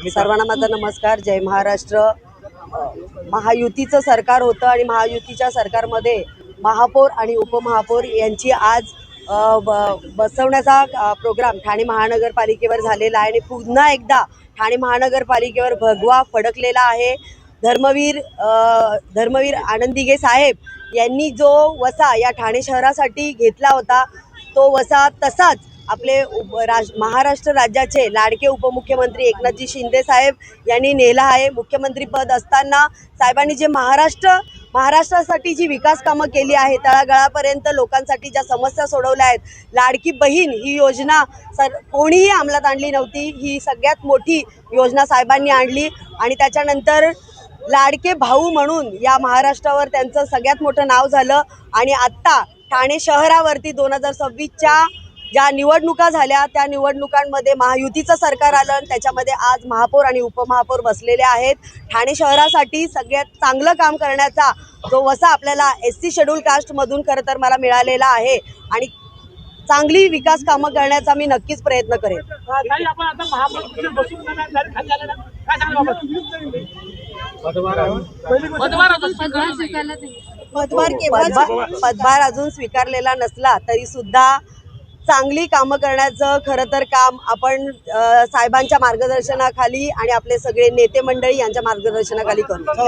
सर्वांना माझा नमस्कार. जय महाराष्ट्र. महायुतीचं सरकार होतं आणि महायुतीच्या सरकारमध्ये महापौर आणि उपमहापौर यांची आज बसवण्याचा प्रोग्राम ठाणे महानगरपालिकेवर झालेला आहे आणि पुन्हा एकदा ठाणे महानगरपालिकेवर भगवा फडकलेला आहे. धर्मवीर आनंदीगे साहेब यांनी जो वसा या ठाणे शहरासाठी घेतला होता तो वसा तसाच आपले महाराष्ट्र राज्याचे लाडके उपमुख्यमंत्री एकनाथजी शिंदे साहेब यांनी नेला आहे. मुख्यमंत्री पद असताना साहेबांनी जे महाराष्ट्रासाठी जी विकास कामं केली आहे, तळागाळापर्यंत लोकांसाठी ज्या समस्या सोडवल्या आहेत, लाडकी बहीण ही योजना कोणीही अंमलात आणली नव्हती. ही सगळ्यात मोठी योजना साहेबांनी आणली आणि त्याच्यानंतर लाडके भाऊ म्हणून या महाराष्ट्रावर त्यांचं सगळ्यात मोठं नाव झालं. आणि आत्ता ठाणे शहरावरती 2026च्या ज्या निवडणुका झाल्या त्या निवडणुकांमध्ये महायुतीचं सरकार आलं आणि त्याच्यामध्ये आज महापौर आणि उपमहापौर बसलेले आहेत. ठाणे शहरासाठी सगळ्यात चांगलं काम करण्याचा जो वसा आपल्याला SC शेड्यूल कास्टमधून खरं तर मला मिळालेला आहे आणि चांगली विकास कामं करण्याचा मी नक्कीच प्रयत्न करेन. पदभार अजून स्वीकारलेला नसला तरी सुद्धा चांगली कामं करण्याचं खरं तर काम आपण साहेबांच्या मार्गदर्शनाखाली आणि आपले सगळे नेते मंडळी यांच्या मार्गदर्शनाखाली करू.